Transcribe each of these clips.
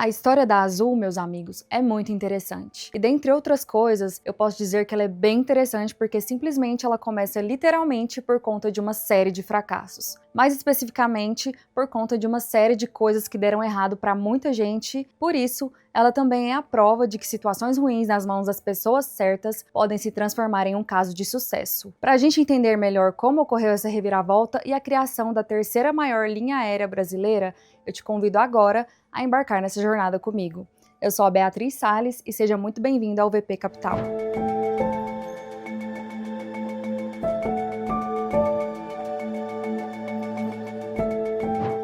A história da Azul, meus amigos, é muito interessante. E dentre outras coisas, eu posso dizer que ela é bem interessante porque simplesmente ela começa literalmente por conta de uma série de fracassos. Mais especificamente, por conta de uma série de coisas que deram errado para muita gente. Por isso, ela também é a prova de que situações ruins nas mãos das pessoas certas podem se transformar em um caso de sucesso. Para a gente entender melhor como ocorreu essa reviravolta e a criação da terceira maior linha aérea brasileira, eu te convido agora a embarcar nessa jornada comigo. Eu sou a Beatriz Salles e seja muito bem-vindo ao VP Capital.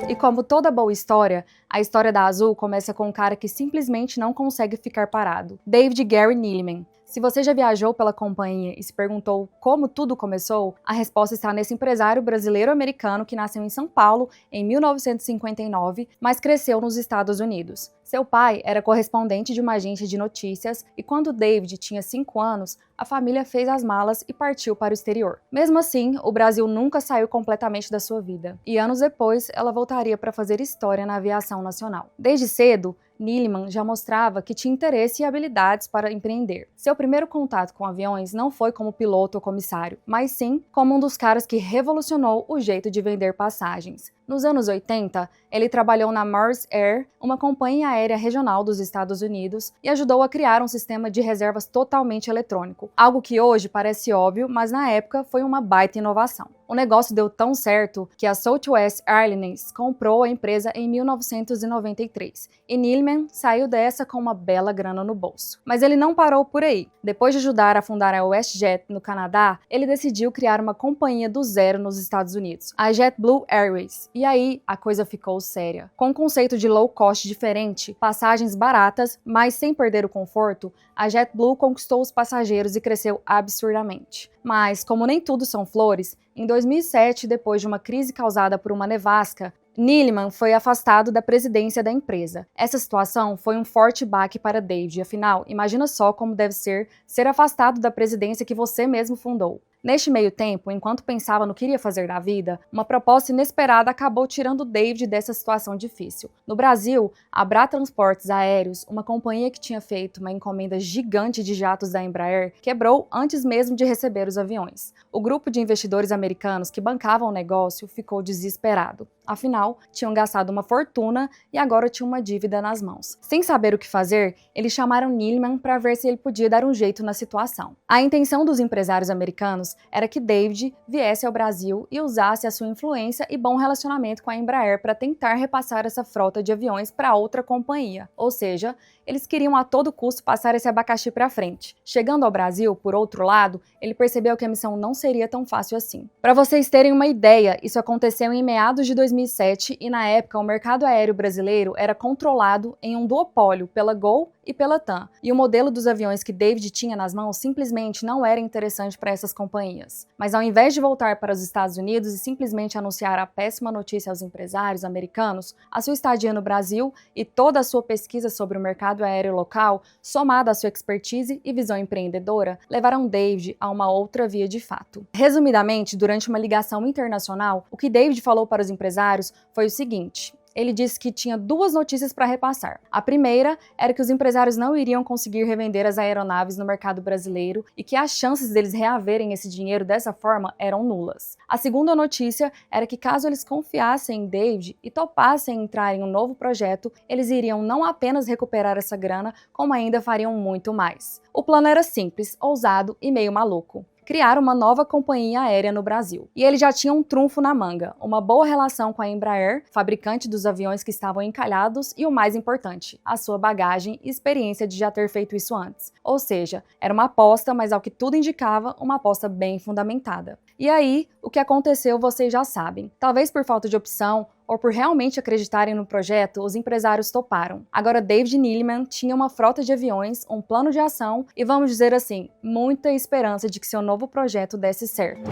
E como toda boa história, a história da Azul começa com um cara que simplesmente não consegue ficar parado, David Gary Neeleman. Se você já viajou pela companhia e se perguntou como tudo começou, a resposta está nesse empresário brasileiro-americano que nasceu em São Paulo em 1959, mas cresceu nos Estados Unidos. Seu pai era correspondente de uma agência de notícias e quando David tinha 5 anos, a família fez as malas e partiu para o exterior. Mesmo assim, o Brasil nunca saiu completamente da sua vida, e anos depois ela voltaria para fazer história na aviação nacional. Desde cedo, Neeleman já mostrava que tinha interesse e habilidades para empreender. Seu primeiro contato com aviões não foi como piloto ou comissário, mas sim como um dos caras que revolucionou o jeito de vender passagens. Nos anos 80, ele trabalhou na Mars Air, uma companhia aérea regional dos Estados Unidos, e ajudou a criar um sistema de reservas totalmente eletrônico, algo que hoje parece óbvio, mas na época foi uma baita inovação. O negócio deu tão certo que a Southwest Airlines comprou a empresa em 1993, e Neeleman saiu dessa com uma bela grana no bolso. Mas ele não parou por aí. Depois de ajudar a fundar a WestJet no Canadá, ele decidiu criar uma companhia do zero nos Estados Unidos, a JetBlue Airways. E aí, a coisa ficou séria. Com um conceito de low cost diferente, passagens baratas, mas sem perder o conforto, a JetBlue conquistou os passageiros e cresceu absurdamente. Mas, como nem tudo são flores, em 2007, depois de uma crise causada por uma nevasca, Neeleman foi afastado da presidência da empresa. Essa situação foi um forte baque para David, afinal, imagina só como deve ser afastado da presidência que você mesmo fundou. Neste meio tempo, enquanto pensava no que iria fazer da vida, uma proposta inesperada acabou tirando David dessa situação difícil. No Brasil, a Bra Transportes Aéreos, uma companhia que tinha feito uma encomenda gigante de jatos da Embraer, quebrou antes mesmo de receber os aviões. O grupo de investidores americanos que bancavam o negócio ficou desesperado. Afinal, tinham gastado uma fortuna e agora tinham uma dívida nas mãos. Sem saber o que fazer, eles chamaram Neeleman para ver se ele podia dar um jeito na situação. A intenção dos empresários americanos era que David viesse ao Brasil e usasse a sua influência e bom relacionamento com a Embraer para tentar repassar essa frota de aviões para outra companhia. Ou seja, eles queriam a todo custo passar esse abacaxi para frente. Chegando ao Brasil, por outro lado, ele percebeu que a missão não seria tão fácil assim. Para vocês terem uma ideia, isso aconteceu em meados de 2007 e na época o mercado aéreo brasileiro era controlado em um duopólio pela Gol e pela TAM, e o modelo dos aviões que David tinha nas mãos simplesmente não era interessante para essas companhias. Mas ao invés de voltar para os Estados Unidos e simplesmente anunciar a péssima notícia aos empresários americanos, a sua estadia no Brasil e toda a sua pesquisa sobre o mercado aéreo local, somada à sua expertise e visão empreendedora, levaram David a uma outra via de fato. Resumidamente, durante uma ligação internacional, o que David falou para os empresários foi o seguinte: ele disse que tinha duas notícias para repassar. A primeira era que os empresários não iriam conseguir revender as aeronaves no mercado brasileiro e que as chances deles reaverem esse dinheiro dessa forma eram nulas. A segunda notícia era que caso eles confiassem em David e topassem entrar em um novo projeto, eles iriam não apenas recuperar essa grana, como ainda fariam muito mais. O plano era simples, ousado e meio maluco: criar uma nova companhia aérea no Brasil. E ele já tinha um trunfo na manga: uma boa relação com a Embraer, fabricante dos aviões que estavam encalhados, e o mais importante, a sua bagagem e experiência de já ter feito isso antes. Ou seja, era uma aposta, mas ao que tudo indicava, uma aposta bem fundamentada. E aí, o que aconteceu vocês já sabem. Talvez por falta de opção, ou por realmente acreditarem no projeto, os empresários toparam. Agora David Neeleman tinha uma frota de aviões, um plano de ação e, vamos dizer assim, muita esperança de que seu novo projeto desse certo.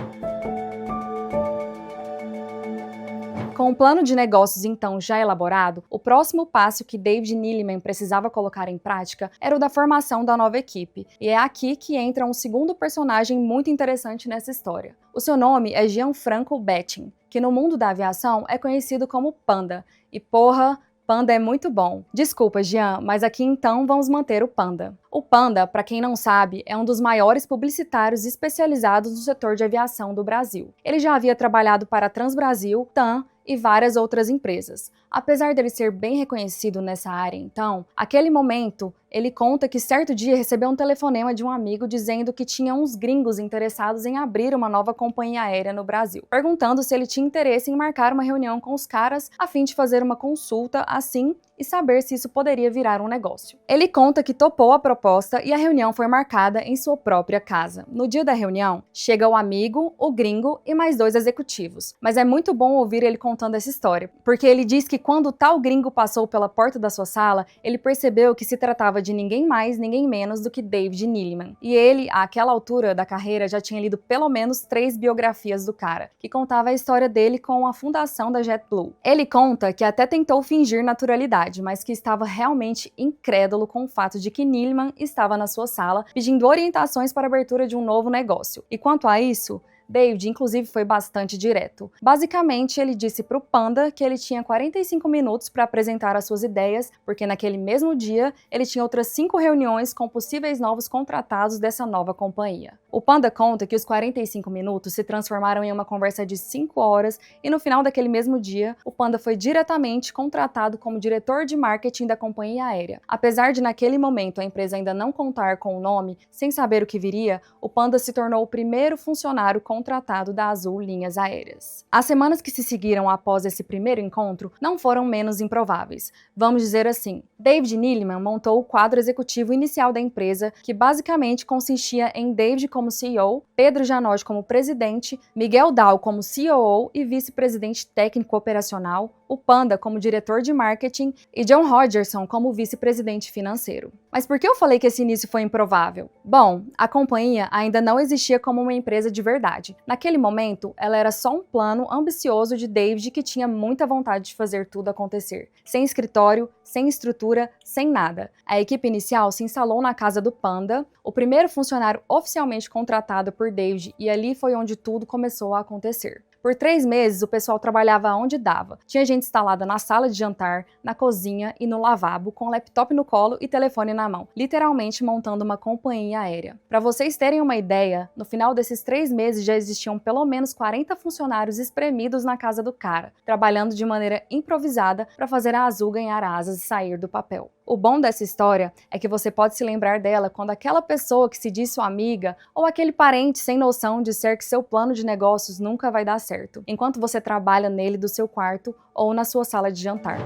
Com o plano de negócios então já elaborado, o próximo passo que David Neeleman precisava colocar em prática era o da formação da nova equipe. E é aqui que entra um segundo personagem muito interessante nessa história. O seu nome é Gianfranco Bettin, que no mundo da aviação é conhecido como Panda. E porra, Panda é muito bom. Desculpa, Jean, mas aqui então vamos manter o Panda. O Panda, para quem não sabe, é um dos maiores publicitários especializados no setor de aviação do Brasil. Ele já havia trabalhado para a Transbrasil, TAM e várias outras empresas. Apesar dele ser bem reconhecido nessa área então, aquele momento, ele conta que certo dia recebeu um telefonema de um amigo dizendo que tinha uns gringos interessados em abrir uma nova companhia aérea no Brasil, perguntando se ele tinha interesse em marcar uma reunião com os caras a fim de fazer uma consulta assim e saber se isso poderia virar um negócio. Ele conta que topou a proposta e a reunião foi marcada em sua própria casa. No dia da reunião, chega o amigo, o gringo e mais 2 executivos. Mas é muito bom ouvir ele contando essa história, porque ele diz que quando o tal gringo passou pela porta da sua sala, ele percebeu que se tratava de ninguém mais, ninguém menos do que David Neeleman. E ele, àquela altura da carreira, já tinha lido pelo menos 3 biografias do cara, que contava a história dele com a fundação da JetBlue. Ele conta que até tentou fingir naturalidade, mas que estava realmente incrédulo com o fato de que Neeleman estava na sua sala pedindo orientações para a abertura de um novo negócio. E quanto a isso, David, inclusive, foi bastante direto. Basicamente, ele disse para o Panda que ele tinha 45 minutos para apresentar as suas ideias, porque naquele mesmo dia ele tinha outras 5 reuniões com possíveis novos contratados dessa nova companhia. O Panda conta que os 45 minutos se transformaram em uma conversa de 5 horas e no final daquele mesmo dia, o Panda foi diretamente contratado como diretor de marketing da companhia aérea. Apesar de naquele momento a empresa ainda não contar com o nome, sem saber o que viria, o Panda se tornou o primeiro funcionário contratado da Azul Linhas Aéreas. As semanas que se seguiram após esse primeiro encontro não foram menos improváveis. Vamos dizer assim, David Neeleman montou o quadro executivo inicial da empresa, que basicamente consistia em David como CEO, Pedro Janosch como presidente, Miguel Dal como COO e vice-presidente técnico operacional, o Panda como diretor de marketing e John Rodgerson como vice-presidente financeiro. Mas por que eu falei que esse início foi improvável? Bom, a companhia ainda não existia como uma empresa de verdade. Naquele momento, ela era só um plano ambicioso de David que tinha muita vontade de fazer tudo acontecer. Sem escritório, sem estrutura, sem nada. A equipe inicial se instalou na casa do Panda, o primeiro funcionário oficialmente contratado por David, e ali foi onde tudo começou a acontecer. Por 3 meses, o pessoal trabalhava onde dava. Tinha gente instalada na sala de jantar, na cozinha e no lavabo, com laptop no colo e telefone na mão, literalmente montando uma companhia aérea. Para vocês terem uma ideia, no final desses 3 meses já existiam pelo menos 40 funcionários espremidos na casa do cara, trabalhando de maneira improvisada para fazer a Azul ganhar asas e sair do papel. O bom dessa história é que você pode se lembrar dela quando aquela pessoa que se diz sua amiga ou aquele parente sem noção disser que seu plano de negócios nunca vai dar certo, enquanto você trabalha nele do seu quarto ou na sua sala de jantar.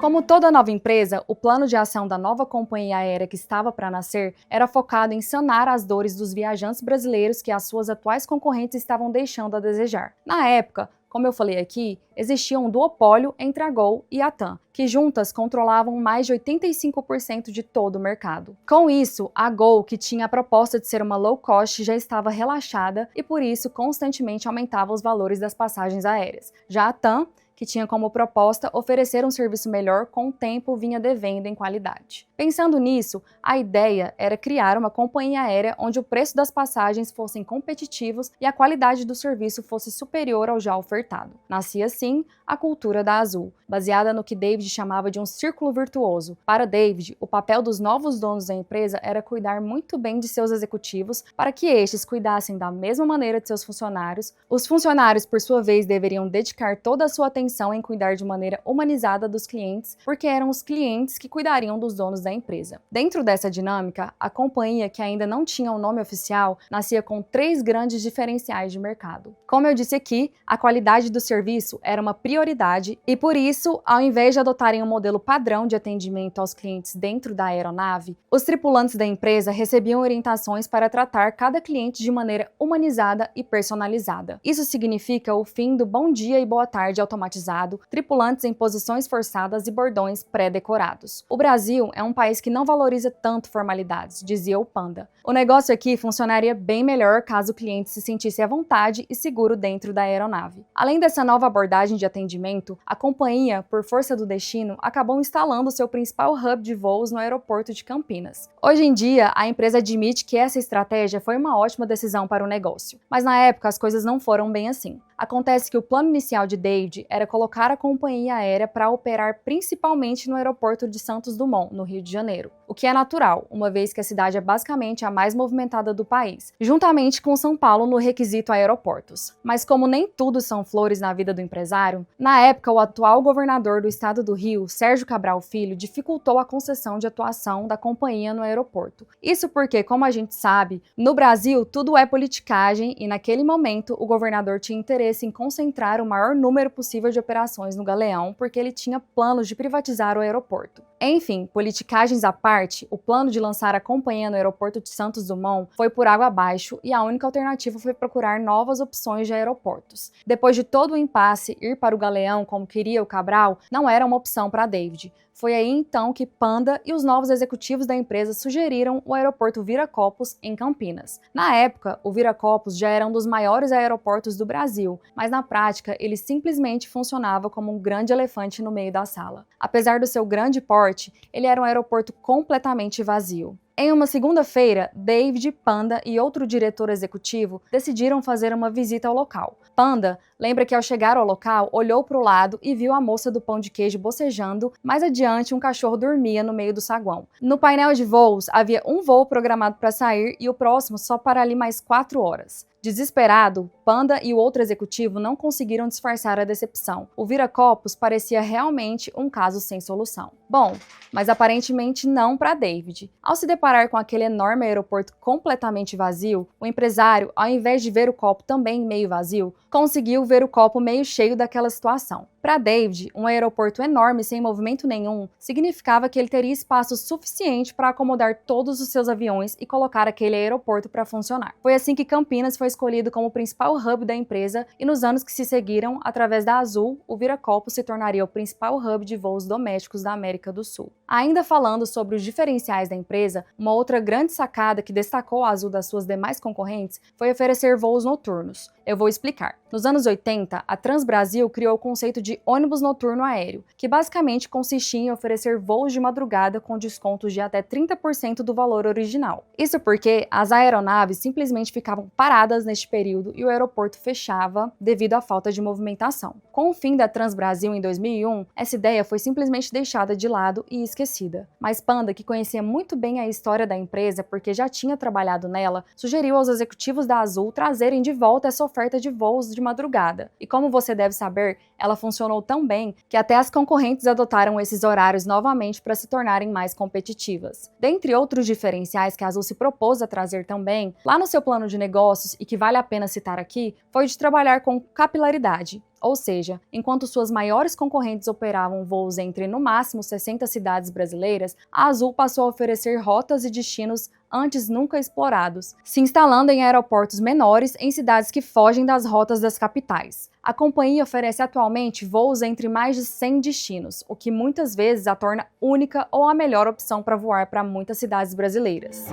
Como toda nova empresa, o plano de ação da nova companhia aérea que estava para nascer era focado em sanar as dores dos viajantes brasileiros que as suas atuais concorrentes estavam deixando a desejar. Na época, como eu falei aqui, existia um duopólio entre a Gol e a TAM, que juntas controlavam mais de 85% de todo o mercado. Com isso, a Gol, que tinha a proposta de ser uma low cost, já estava relaxada e por isso constantemente aumentava os valores das passagens aéreas. Já a TAM, que tinha como proposta oferecer um serviço melhor, com o tempo vinha devendo em qualidade. Pensando nisso, a ideia era criar uma companhia aérea onde o preço das passagens fossem competitivos e a qualidade do serviço fosse superior ao já ofertado. Nascia assim a cultura da Azul, baseada no que David chamava de um círculo virtuoso. Para David, o papel dos novos donos da empresa era cuidar muito bem de seus executivos para que estes cuidassem da mesma maneira de seus funcionários. Os funcionários, por sua vez, deveriam dedicar toda a sua atenção em cuidar de maneira humanizada dos clientes, porque eram os clientes que cuidariam dos donos da empresa. Dentro dessa dinâmica, a companhia, que ainda não tinha um nome oficial, nascia com 3 grandes diferenciais de mercado. Como eu disse aqui, a qualidade do serviço era uma prioridade e, por isso, ao invés de adotarem um modelo padrão de atendimento aos clientes dentro da aeronave, os tripulantes da empresa recebiam orientações para tratar cada cliente de maneira humanizada e personalizada. Isso significa o fim do bom dia e boa tarde automatizado, tripulantes em posições forçadas e bordões pré-decorados. O Brasil é um país que não valoriza tanto formalidades, dizia o Panda. O negócio aqui funcionaria bem melhor caso o cliente se sentisse à vontade e seguro dentro da aeronave. Além dessa nova abordagem de atendimento, a companhia, por força do destino, acabou instalando seu principal hub de voos no aeroporto de Campinas. Hoje em dia, a empresa admite que essa estratégia foi uma ótima decisão para o negócio, mas na época as coisas não foram bem assim. Acontece que o plano inicial de David era colocar a companhia aérea para operar principalmente no aeroporto de Santos Dumont, no Rio de Janeiro, o que é natural, uma vez que a cidade é basicamente a mais movimentada do país, juntamente com São Paulo no requisito aeroportos. Mas como nem tudo são flores na vida do empresário, na época o atual governador do estado do Rio, Sérgio Cabral Filho, dificultou a concessão de atuação da companhia no aeroporto. Isso porque, como a gente sabe, no Brasil tudo é politicagem e naquele momento o governador tinha interesse em concentrar o maior número possível de operações no Galeão porque ele tinha planos de privatizar o aeroporto. Enfim, politicagens à parte, o plano de lançar a companhia no aeroporto de Santos Dumont foi por água abaixo e a única alternativa foi procurar novas opções de aeroportos. Depois de todo o impasse, ir para o Galeão, como queria o Cabral, não era uma opção para David. Foi aí então que Panda e os novos executivos da empresa sugeriram o aeroporto Viracopos, em Campinas. Na época, o Viracopos já era um dos maiores aeroportos do Brasil, mas na prática ele simplesmente funcionava como um grande elefante no meio da sala. Apesar do seu grande porte, ele era um aeroporto completamente vazio. Em uma segunda-feira, David, Panda e outro diretor executivo decidiram fazer uma visita ao local. Panda lembra que ao chegar ao local, olhou para o lado e viu a moça do pão de queijo bocejando, mais adiante um cachorro dormia no meio do saguão. No painel de voos, havia um voo programado para sair e o próximo só para ali mais 4 horas. Desesperado, Panda e o outro executivo não conseguiram disfarçar a decepção. O Viracopos parecia realmente um caso sem solução. Bom, mas aparentemente não para David. Ao se deparar com aquele enorme aeroporto completamente vazio, o empresário, ao invés de ver o copo também meio vazio, conseguiu ver o copo meio cheio daquela situação. Para David, um aeroporto enorme sem movimento nenhum significava que ele teria espaço suficiente para acomodar todos os seus aviões e colocar aquele aeroporto para funcionar. Foi assim que Campinas foi escolhido como o principal hub da empresa e nos anos que se seguiram, através da Azul, o Viracopos se tornaria o principal hub de voos domésticos da América do Sul. Ainda falando sobre os diferenciais da empresa, uma outra grande sacada que destacou a Azul das suas demais concorrentes foi oferecer voos noturnos. Eu vou explicar. Nos anos 80, a Transbrasil criou o conceito de ônibus noturno aéreo, que basicamente consistia em oferecer voos de madrugada com descontos de até 30% do valor original. Isso porque as aeronaves simplesmente ficavam paradas neste período e o aeroporto fechava devido à falta de movimentação. Com o fim da Transbrasil em 2001, essa ideia foi simplesmente deixada de lado e esquecida. Mas Panda, que conhecia muito bem a história da empresa porque já tinha trabalhado nela, sugeriu aos executivos da Azul trazerem de volta essa oferta de voos de madrugada. E como você deve saber, ela funcionou tão bem que até as concorrentes adotaram esses horários novamente para se tornarem mais competitivas. Dentre outros diferenciais que a Azul se propôs a trazer também, lá no seu plano de negócios, e que vale a pena citar aqui, foi de trabalhar com capilaridade. Ou seja, enquanto suas maiores concorrentes operavam voos entre no máximo 60 cidades brasileiras, a Azul passou a oferecer rotas e destinos antes nunca explorados, se instalando em aeroportos menores em cidades que fogem das rotas das capitais. A companhia oferece atualmente voos entre mais de 100 destinos, o que muitas vezes a torna única ou a melhor opção para voar para muitas cidades brasileiras.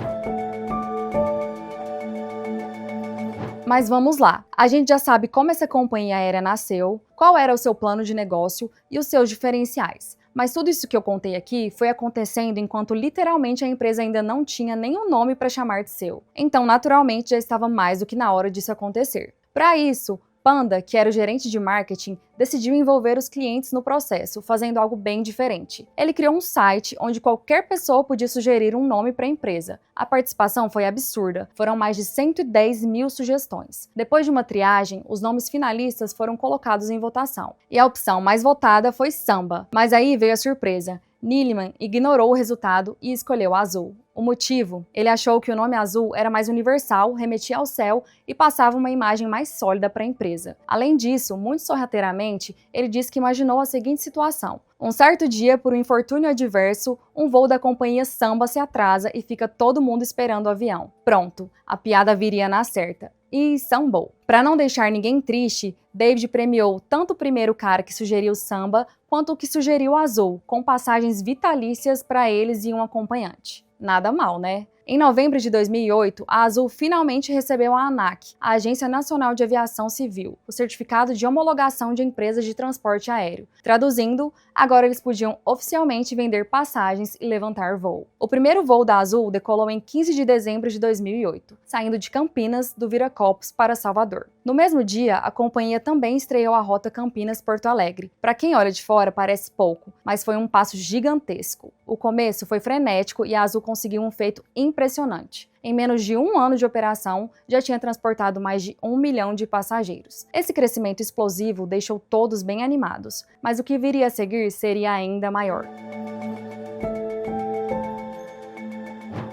Mas vamos lá, a gente já sabe como essa companhia aérea nasceu, qual era o seu plano de negócio e os seus diferenciais. Mas tudo isso que eu contei aqui foi acontecendo enquanto literalmente a empresa ainda não tinha nenhum nome para chamar de seu. Então, naturalmente, já estava mais do que na hora disso acontecer. Para isso, Panda, que era o gerente de marketing, decidiu envolver os clientes no processo, fazendo algo bem diferente. Ele criou um site onde qualquer pessoa podia sugerir um nome para a empresa. A participação foi absurda, foram mais de 110 mil sugestões. Depois de uma triagem, os nomes finalistas foram colocados em votação. E a opção mais votada foi Samba. Mas aí veio a surpresa. Niliman ignorou o resultado e escolheu a Azul. O motivo? Ele achou que o nome Azul era mais universal, remetia ao céu e passava uma imagem mais sólida para a empresa. Além disso, muito sorrateiramente, ele disse que imaginou a seguinte situação. Um certo dia, por um infortúnio adverso, um voo da companhia Samba se atrasa e fica todo mundo esperando o avião. Pronto, a piada viria na certa. E sambou. Para não deixar ninguém triste, David premiou tanto o primeiro cara que sugeriu Samba, quanto o que sugeriu Azul, com passagens vitalícias para eles e um acompanhante. Nada mal, né? Em novembro de 2008, a Azul finalmente recebeu a ANAC, a Agência Nacional de Aviação Civil, o certificado de homologação de empresas de transporte aéreo. Traduzindo, agora eles podiam oficialmente vender passagens e levantar voo. O primeiro voo da Azul decolou em 15 de dezembro de 2008, saindo de Campinas, do Viracopos, para Salvador. No mesmo dia, a companhia também estreou a rota Campinas-Porto Alegre. Para quem olha de fora, parece pouco, mas foi um passo gigantesco. O começo foi frenético e a Azul conseguiu um feito impressionante. Em menos de um ano de operação, já tinha transportado mais de 1 milhão de passageiros. Esse crescimento explosivo deixou todos bem animados, mas o que viria a seguir seria ainda maior.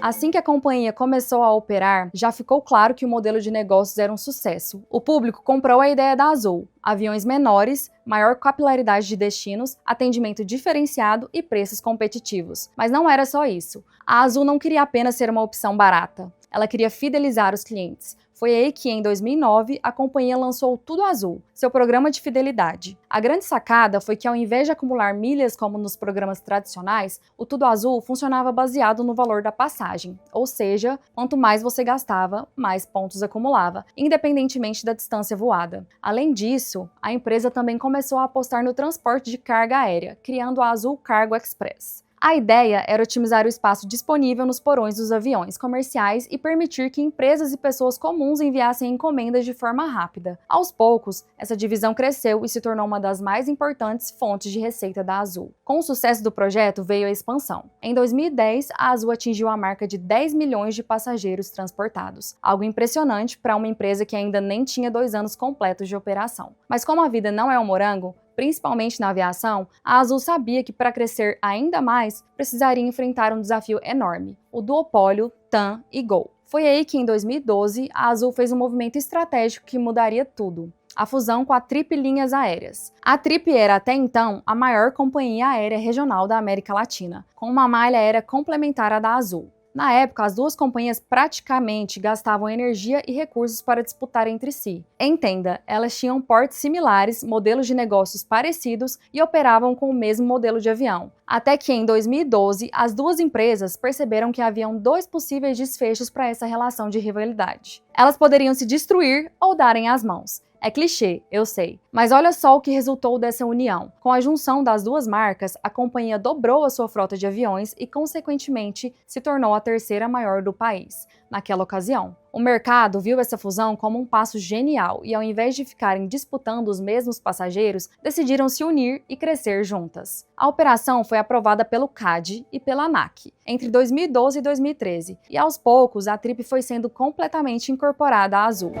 Assim que a companhia começou a operar, já ficou claro que o modelo de negócios era um sucesso. O público comprou a ideia da Azul: aviões menores, maior capilaridade de destinos, atendimento diferenciado e preços competitivos. Mas não era só isso. A Azul não queria apenas ser uma opção barata. Ela queria fidelizar os clientes. Foi aí que, em 2009, a companhia lançou o Tudo Azul, seu programa de fidelidade. A grande sacada foi que, ao invés de acumular milhas como nos programas tradicionais, o Tudo Azul funcionava baseado no valor da passagem, ou seja, quanto mais você gastava, mais pontos acumulava, independentemente da distância voada. Além disso, a empresa também começou a apostar no transporte de carga aérea, criando a Azul Cargo Express. A ideia era otimizar o espaço disponível nos porões dos aviões comerciais e permitir que empresas e pessoas comuns enviassem encomendas de forma rápida. Aos poucos, essa divisão cresceu e se tornou uma das mais importantes fontes de receita da Azul. Com o sucesso do projeto veio a expansão. Em 2010, a Azul atingiu a marca de 10 milhões de passageiros transportados, algo impressionante para uma empresa que ainda nem tinha 2 anos completos de operação. Mas como a vida não é um morango, principalmente na aviação, a Azul sabia que para crescer ainda mais, precisaria enfrentar um desafio enorme: o duopólio TAM e Gol. Foi aí que, em 2012, a Azul fez um movimento estratégico que mudaria tudo: a fusão com a Trip Linhas Aéreas. A Trip era, até então, a maior companhia aérea regional da América Latina, com uma malha aérea complementar à da Azul. Na época, as duas companhias praticamente gastavam energia e recursos para disputar entre si. Entenda, elas tinham portes similares, modelos de negócios parecidos e operavam com o mesmo modelo de avião. Até que, em 2012, as duas empresas perceberam que haviam 2 possíveis desfechos para essa relação de rivalidade. Elas poderiam se destruir ou darem as mãos. É clichê, eu sei. Mas olha só o que resultou dessa união. Com a junção das duas marcas, a companhia dobrou a sua frota de aviões e, consequentemente, se tornou a terceira maior do país, naquela ocasião. O mercado viu essa fusão como um passo genial e, ao invés de ficarem disputando os mesmos passageiros, decidiram se unir e crescer juntas. A operação foi aprovada pelo CADE e pela ANAC entre 2012 e 2013, e aos poucos a Trip foi sendo completamente incorporada à Azul.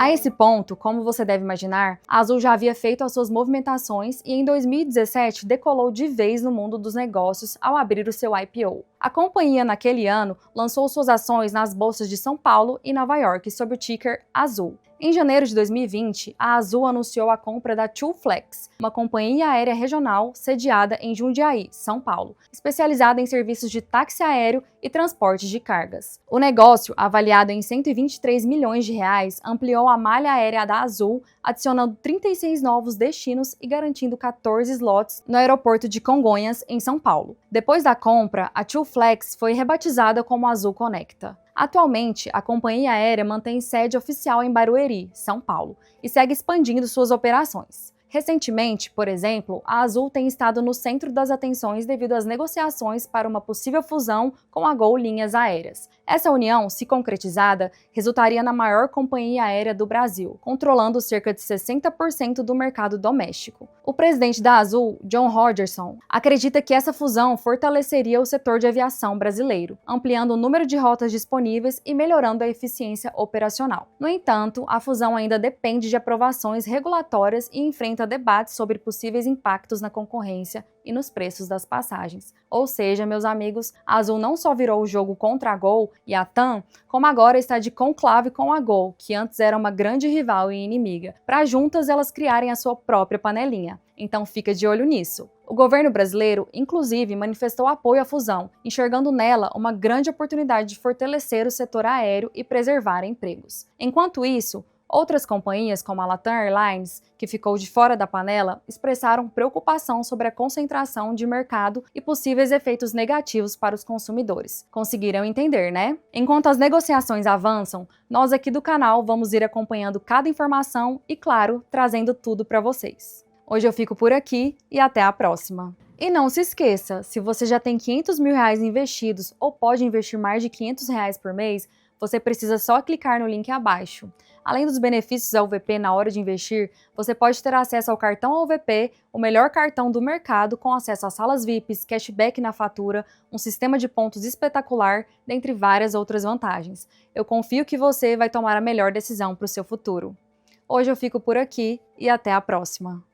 A esse ponto, como você deve imaginar, a Azul já havia feito as suas movimentações e em 2017 decolou de vez no mundo dos negócios ao abrir o seu IPO. A companhia, naquele ano, lançou suas ações nas bolsas de São Paulo e Nova York sob o ticker Azul. Em janeiro de 2020, a Azul anunciou a compra da TwoFlex, uma companhia aérea regional sediada em Jundiaí, São Paulo, especializada em serviços de táxi aéreo e transporte de cargas. O negócio, avaliado em 123 milhões de reais, ampliou a malha aérea da Azul, adicionando 36 novos destinos e garantindo 14 slots no aeroporto de Congonhas, em São Paulo. Depois da compra, a TwoFlex foi rebatizada como Azul Conecta. Atualmente, a companhia aérea mantém sede oficial em Barueri, São Paulo, e segue expandindo suas operações. Recentemente, por exemplo, a Azul tem estado no centro das atenções devido às negociações para uma possível fusão com a Gol Linhas Aéreas. Essa união, se concretizada, resultaria na maior companhia aérea do Brasil, controlando cerca de 60% do mercado doméstico. O presidente da Azul, John Rodgerson, acredita que essa fusão fortaleceria o setor de aviação brasileiro, ampliando o número de rotas disponíveis e melhorando a eficiência operacional. No entanto, a fusão ainda depende de aprovações regulatórias e enfrenta debates sobre possíveis impactos na concorrência e nos preços das passagens. Ou seja, meus amigos, a Azul não só virou o jogo contra a Gol e a TAM, como agora está de conclave com a Gol, que antes era uma grande rival e inimiga, para juntas elas criarem a sua própria panelinha. Então fica de olho nisso. O governo brasileiro, inclusive, manifestou apoio à fusão, enxergando nela uma grande oportunidade de fortalecer o setor aéreo e preservar empregos. Enquanto isso, Outras companhias, como a Latam Airlines, que ficou de fora da panela, expressaram preocupação sobre a concentração de mercado e possíveis efeitos negativos para os consumidores. Conseguiram entender, né? Enquanto as negociações avançam, nós aqui do canal vamos ir acompanhando cada informação e, claro, trazendo tudo para vocês. Hoje eu fico por aqui e até a próxima! E não se esqueça, se você já tem R$500 mil investidos ou pode investir mais de R$500 por mês, você precisa só clicar no link abaixo. Além dos benefícios da UVP na hora de investir, você pode ter acesso ao cartão UVP, o melhor cartão do mercado, com acesso a salas VIPs, cashback na fatura, um sistema de pontos espetacular, dentre várias outras vantagens. Eu confio que você vai tomar a melhor decisão para o seu futuro. Hoje eu fico por aqui e até a próxima!